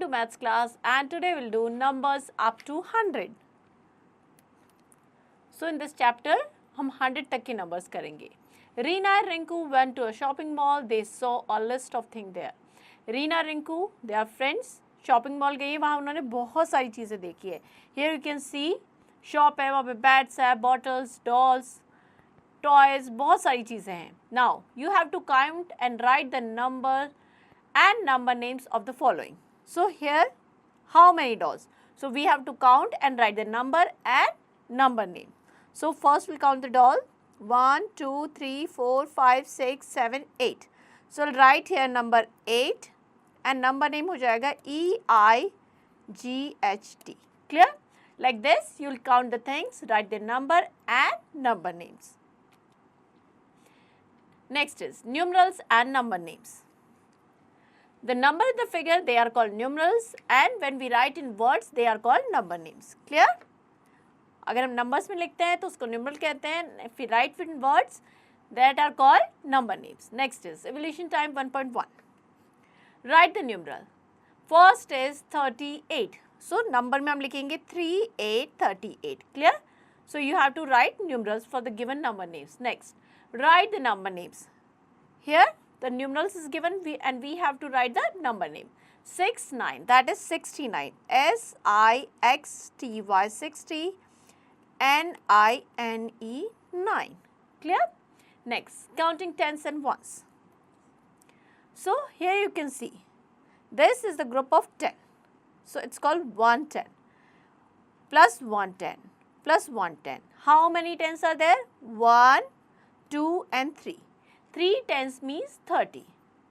to maths class and today we'll do numbers up to 100. So in this chapter हम 100 तक के numbers करेंगे. Reena and Rinku went to a shopping mall. They saw a list of things there. Reena, Rinku, they are friends. Shopping mall गई, वहाँ उन्होंने बहुत सारी चीज़ें देखी है. Here you can see shop है, वहाँ पे bats है, bottles, dolls, toys, बहुत सारी चीज़ें हैं. Now you have to count and write the number and number names of the following. So here, how many dolls? So we have to count and write the number and number name. So first we'll count the doll. 1, 2, 3, 4, 5, 6, 7, 8. So we'll write here number 8 and number name हो जाएगा EIGHT. Clear? Like this, you'll count the things, write the number and number names. Next is numerals and number names. The number in the figure, they are called numerals, and when we write in words, they are called number names. Clear? अगर हम numbers में लिखते हैं तो उसको numeral कहते हैं. If we write in words, that are called number names. Next is evolution time 1.1. Write the numeral. First is 38. So number में हम लिखेंगे 3838. Clear? So you have to write numerals for the given number names. Next, write the number names. Here the numerals is given and we have to write the number name. 69, that is 69. SIXTY 60. NINE 9. Clear? Next, counting tens and ones. So here you can see this is the group of 10. So it's called 110 plus 110 plus 110. How many tens are there? 1, 2 and 3. 3 tens means 30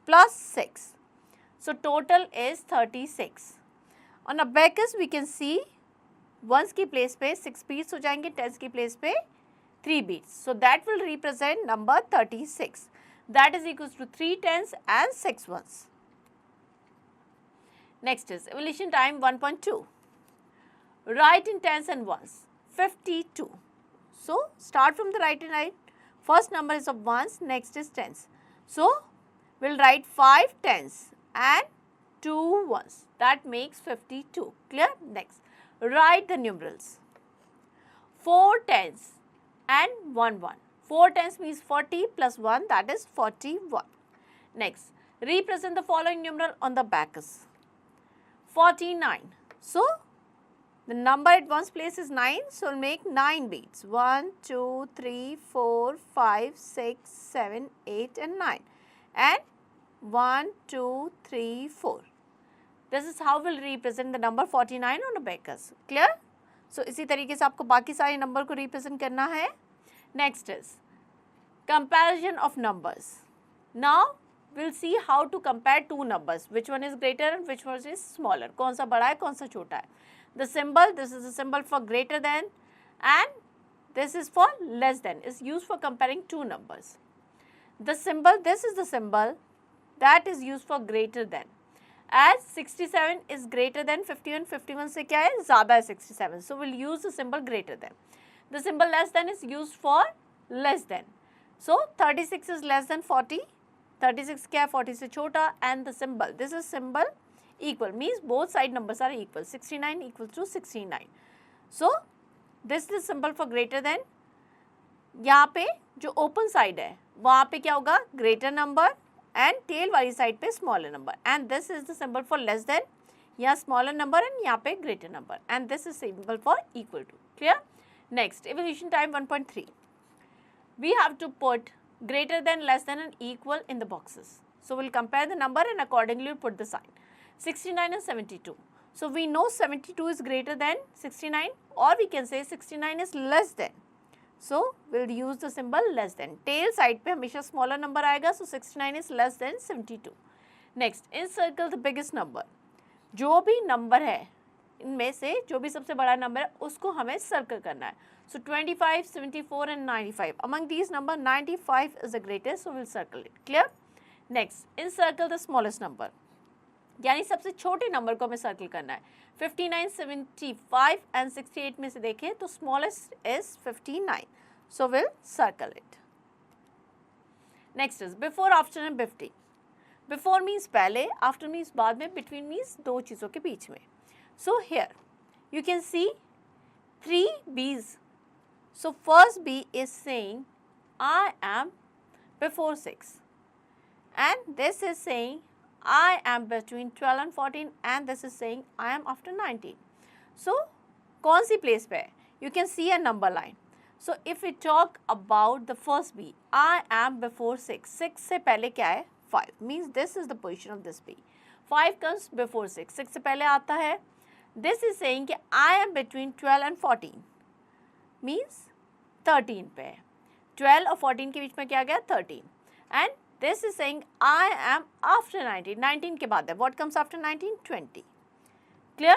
plus 6. So total is 36. On abacus we can see ones की place पे 6 beats हो जाएंगे, tens की place पे 3 beats. So that will represent number 36. That is equals to 3 tens and 6 ones. Next is evolution time 1.2. Write in tens and ones. 52. So start from the right and right. First number is of ones, next is tens. So we'll write 5 tens and 2 ones. That makes 52. Clear? Next, write the numerals. 4 tens and 1 1. 4 tens means 40 plus 1, that is 41. Next, represent the following numeral on the abacus. 49. So the number at one's place is 9, so we'll make 9 beats. 1, 2, 3, 4, 5, 6, 7, 8 and 9. And 1, 2, 3, 4. This is how we'll represent the number 49 on abacus. Clear? So इसी तरीके से आपको बाकी सारे number को represent करना है. Next is comparison of numbers. Now we'll see how to compare two numbers. Which one is greater and which one is smaller. कौन सा बड़ा है कौन सा छोटा है. The symbol, this is the symbol for greater than and this is for less than, is used for comparing two numbers. The symbol, this is the symbol that is used for greater than. As 67 is greater than 51, 51 से क्या है ज़्यादा है 67. So we'll use the symbol greater than. The symbol less than is used for less than. So 36 is less than 40. 36 क्या है 40 से छोटा, and the symbol, this is symbol equal means both side numbers are equal. 69 equals to 69. So this is the symbol for greater than. यहाँ पे जो open side है वहाँ पे क्या होगा greater number and tail वाली side पे smaller number, and this is the symbol for less than. यहाँ smaller number and यहाँ पे greater number, and this is symbol for equal to. Clear? Next, evolution time 1.3. We have to put greater than, less than and equal in the boxes. So we'll compare the number and accordingly put the sign. 69 and 72. So we know 72 is greater than 69, or we can say 69 is less than. So we'll use the symbol less than. Tail side पे हमेशा smaller number आएगा, so 69 is less than 72. Next, encircle the biggest number. जो भी number है इनमें से जो भी सबसे बड़ा number है उसको हमें circle करना है. So 25, 74 and 95. Among these number 95 is the greatest, so we'll circle it. Clear? Next, encircle the smallest number. यानी सबसे छोटे नंबर को हमें सर्कल करना है. 59, 75 and 68 में से देखें तो smallest is 59. So we'll circle it. Next is before, after and 50. Before means पहले, आफ्टर मीन्स बाद में, बिटवीन मीन्स दो चीज़ों के बीच में. So here you can see 3 B's. So first B is saying I am before 6 and this is saying I am between 12 and 14 and this is saying I am after 19. So कौन सी place पे है? You can see a number line. So if we talk about the first B, I am before 6. 6 से पहले क्या है? 5. Means this is the position of this B. 5 comes before 6. 6 से पहले आता है. This is saying कि I am between 12 and 14. Means 13 पे है. 12 और 14 के बीच में क्या गया? 13. And this is saying I am after 19. 19 के बाद है. What comes after 19? 20. Clear?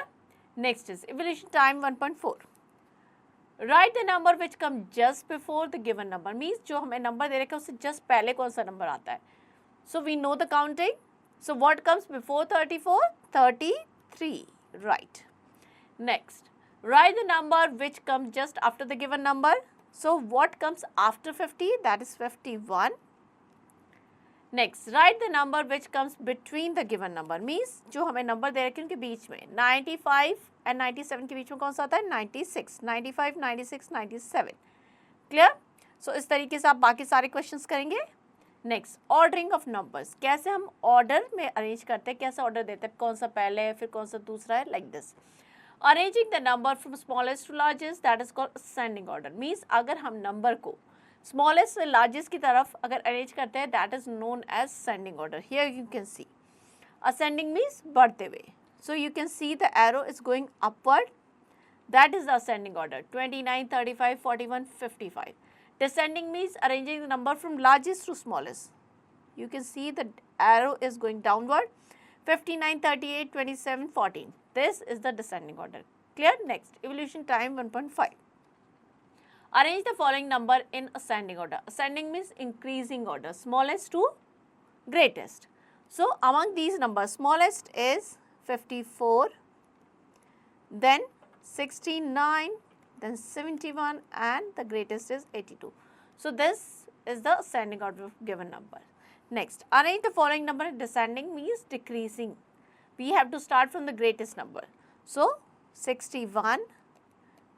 Next is evolution time 1.4. Write the number which comes just before the given number. Means जो हमें number दे रखा है उससे just पहले कौन सा number आता है. So we know the counting. So what comes before 34? 33. Right. Next, write the number which comes just after the given number. So what comes after 50? That is 51. Next, write the number which comes between the given number. Means जो हमें number दे रखे हैं उनके बीच में 95 and 97 के बीच में कौन सा आता है? 96, 95, 96, 97. Clear? So इस तरीके से आप बाकी सारे questions करेंगे. Next, ordering of numbers. कैसे हम ऑर्डर में अरेंज करते हैं, कैसे ऑर्डर देते हैं, कौन सा पहले है फिर कौन सा दूसरा है, like this. Arranging the number from smallest to largest, that is called ascending order. Means अगर हम नंबर को स्मॉलेस्ट से लार्जेस्ट की तरफ अगर अरेंज करते हैं, that is known as ascending order. Here you can see ascending means बढ़ते हुए. So you can see the arrow is going upward, that is the ascending order. 29, 35, 41, 55. Descending means arranging the number from largest to smallest. You can see the arrow is going downward. 59, 38, 27, 14. This is the descending order. Clear? Next, evolution time 1.5. Arrange the following number in ascending order. Ascending means increasing order, smallest to greatest. So, among these numbers, smallest is 54, then 69, then 71 and the greatest is 82. So this is the ascending order of given number. Next, arrange the following number in descending means decreasing. We have to start from the greatest number. So 61,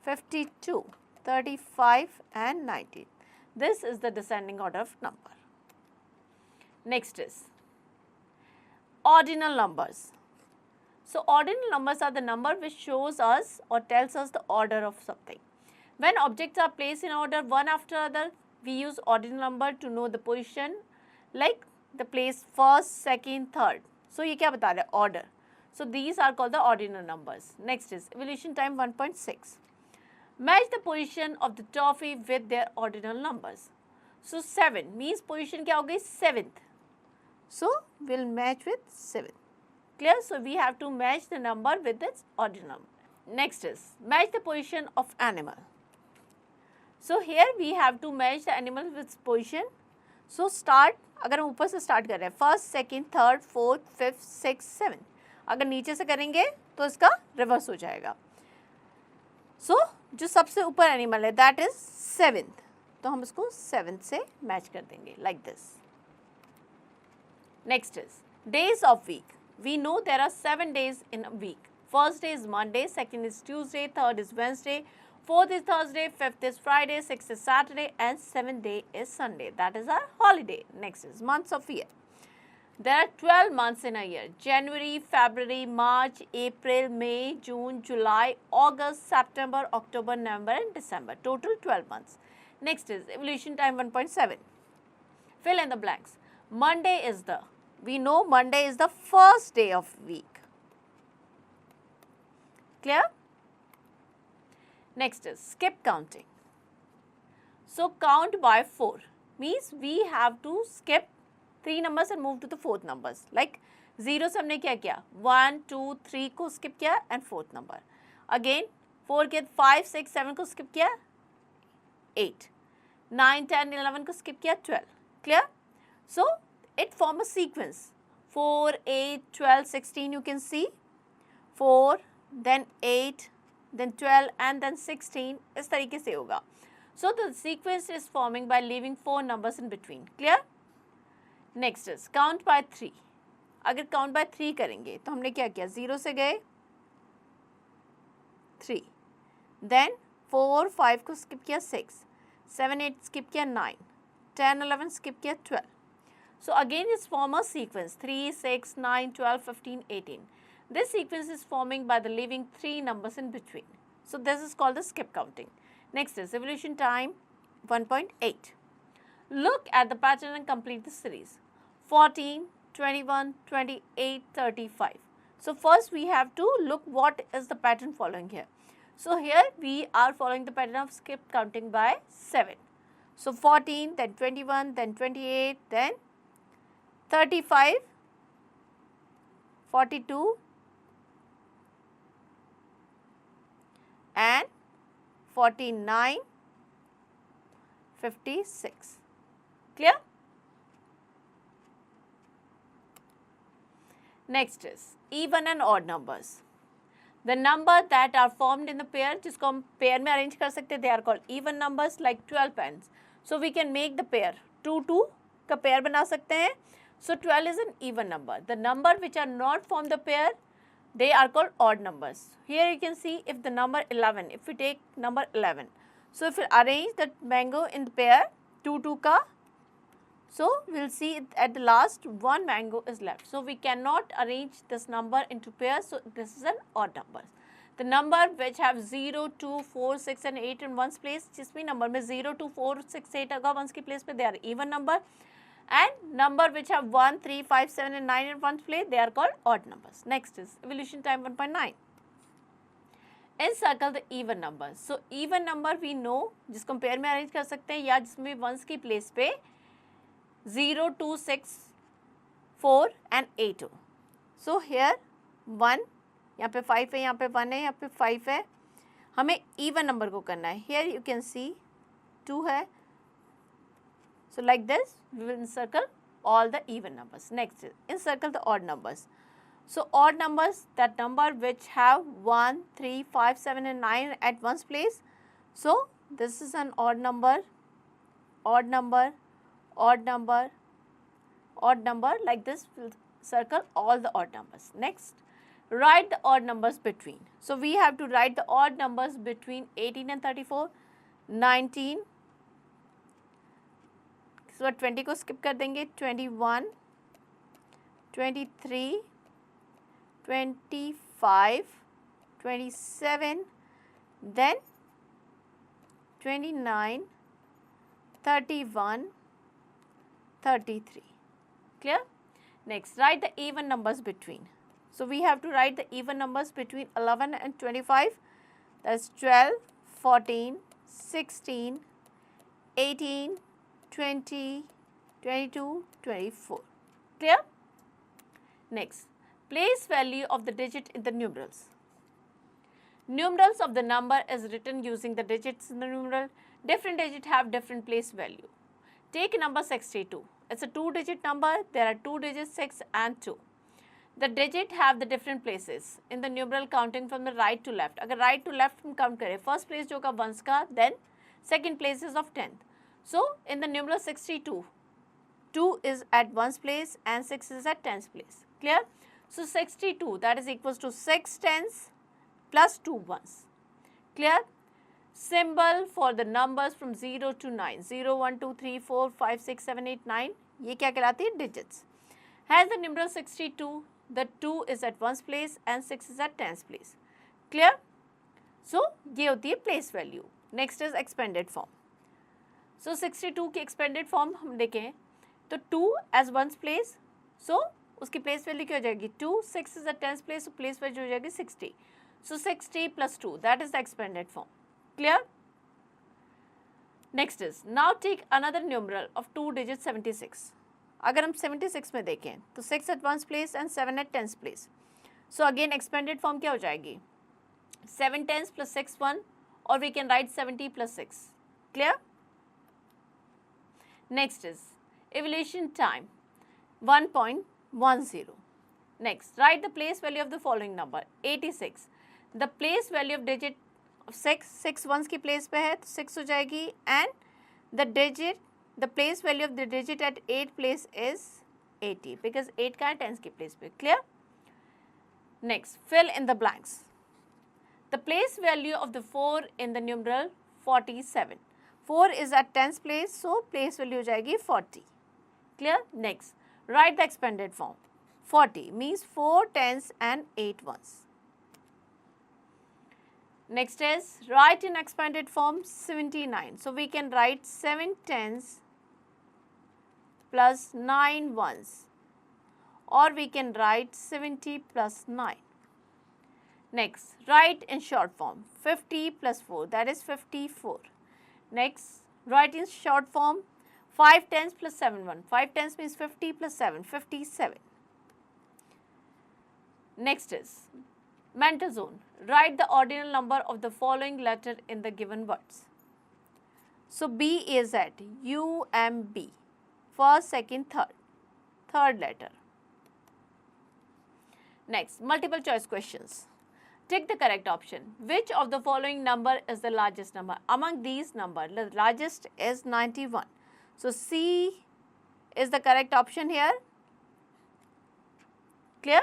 52, 35 and 19. This is the descending order of number. Next is ordinal numbers. So ordinal numbers are the number which shows us or tells us the order of something. When objects are placed in order one after other, we use ordinal number to know the position, like the place first, second, third. So ये क्या बता रहा है? Order. So these are called the ordinal numbers. Next is evolution time 1.6. Match the position of the toffee with their ordinal numbers. So 7 means position क्या हो गई? 7th. So we'll match with 7. Clear? So we have to match the number with its ordinal number. Next is match the position of animal. So here we have to match the animal with its position. So start, अगर हम ऊपर से start कर रहे हैं, first, second, third, fourth, fifth, sixth, seventh. अगर नीचे से करेंगे तो इसका रिवर्स हो जाएगा. So जो सबसे ऊपर एनिमल है that is 7th. तो हम इसको 7th से मैच कर देंगे like this. Next is days of week. We know there are 7 days in a week. First day is Monday, second is Tuesday, third is Wednesday, fourth is Thursday, fifth is Friday, sixth is Saturday and 7th day is Sunday. That is our holiday. Next is months of year. There are 12 months in a year. January, February, March, April, May, June, July, August, September, October, November and December. Total 12 months. Next is evolution time 1.7. Fill in the blanks. Monday is the, we know Monday is the first day of week. Clear? Next is skip counting. So count by 4 means we have to skip 3 numbers and move to the 4th numbers. Like 0 से हमने क्या किया? 1, 2, 3 को skip किया and 4th number. Again 4 के 5, 6, 7 को skip किया 8, 9, 10, 11 को skip किया 12. Clear? So it form a sequence. 4, 8, 12, 16 you can see. 4, then 8, then 12 and then 16. इस तरीके से होगा. So the sequence is forming by leaving 4 numbers in between. Clear? Next is count by 3. अगर काउंट बाय 3 करेंगे तो हमने क्या किया, 0 से गए 3, देन 4 5 को स्किप किया 6, 7 8 स्किप किया 9, 10 11 स्किप किया 12. So again it's form a sequence 3 6 9 12 15 18. This sequence is forming by the leaving 3 numbers in between. So this is called the skip counting. Next is evolution time 1.8. Look at the pattern and complete the series. 14 21 28 35. So first we have to look what is the pattern following here. So here we are following the pattern of skip counting by 7. So 14, then 21, then 28, then 35, 42 and 49, 56. Clear? Next is even and odd numbers. The number that are formed in the pair, जिसको हम pair में arrange कर सकते हैं, they are called even numbers like 12 pens. So we can make the pair 2 2 का pair बना सकते हैं. So 12 is an even number. The number which are not from the pair, they are called odd numbers. Here you can see if the number 11, if we take number 11. So if we arrange the mango in the pair 2 2 ka, so we will see at the last one mango is left. So we cannot arrange this number into pairs. So this is an odd number. The number which have 0, 2, 4, 6 and 8 in one's place, जिसमें number में 0, 2, 4, 6, 8 होगा one's की place पे, they are even number. And number which have 1, 3, 5, 7 and 9 in one's place, they are called odd numbers. Next is evolution time 1.9. Encircle the even numbers. So even number we know, जिसको हम pair में arrange कर सकते हैं या जिसमें one's की place पे 0, 2, 6, 4 and 8 हो. So here 1, यहाँ पे 5 है, यहाँ पे 1 है, यहाँ पे 5 है. हमें even number को करना है. Here you can see 2 है. So like this, we will encircle all the even numbers. Next is encircle the odd numbers. So odd numbers, that number which have 1, 3, 5, 7 and 9 at one's place. So this is an odd number, odd number, odd number, odd number. Like this, we'll circle all the odd numbers. Next, write the odd numbers between. So we have to write the odd numbers between 18 and 34, 19. So 20 को skip कर देंगे, 21, 23, 25, 27, then 29, 31, 33. Clear? Next, write the even numbers between. So we have to write the even numbers between 11 and 25. That's 12, 14, 16, 18, 20, 22, 24. Clear? Next, place value of the digit in the numerals. Numerals of the number is written using the digits in the numeral. Different digits have different place value. Take number 62. It's a 2-digit number. There are 2 digits, 6 and 2. The digit have the different places in the numeral counting from the right to left. अगर right to left हम count करें, first place जो का ones का, then second place is of 10th. So in the numeral 62, 2 is at ones place and 6 is at 10th place. Clear? So 62, that is equals to 6 tens plus 2 ones. Clear? Symbol for the numbers from 0 to 9. 0, 1, 2, 3, 4, 5, 6, 7, 8, 9. ये क्या कहलाती है? Digits. Has the numeral 62, the 2 is at ones place and 6 is at 10th place. Clear? So ये होती है place value. Next is expanded form. So 62 की expanded form हम देखें तो 2 as ones place. So उसकी place value क्या हो जाएगी? 2, 6 is at 10th place, so place value हो जाएगी 60. So 60 plus 2, that is the expanded form. Clear? Next is, now take another numeral of 2 digits 76. अगर हम 76 में देखें तो 6 at ones place and 7 at 10th place. So again expanded form क्या हो जाएगी? 7 tens plus 6 1, or we can write 70 plus 6. Clear? Next is evolution time 1.10. Next, write the place value of the following number 86. The place value of digit of 6 ones की place पे है तो 6 हो जाएगी, and the place value of the digit at 8th place is 80 because 8 का है tens की place पे. Clear? Next, fill in the blanks. The place value of the 4 in the numeral 47. 4 is at tens place, so place value हो जाएगी 40. Clear? Next, write the expanded form. 40 means 4 tens and 8 ones. Next is write in expanded form 79. So we can write 7 tens plus 9 ones, or we can write 70 plus 9. Next, write in short form 50 plus 4, that is 54. Next, write in short form 5 tens plus 7 1. 5 tens means 50 plus 7, 57. Next is mental zone. Write the ordinal number of the following letter in the given words. So B is at UMB. First, second, third letter. Next, multiple choice questions. Take the correct option. Which of the following number is the largest number? Among these numbers, the largest is 91. So C is the correct option here. Clear?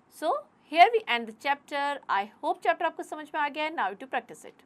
So here we end the chapter. I hope chapter आपको समझ में आ गया है. Now to practice it.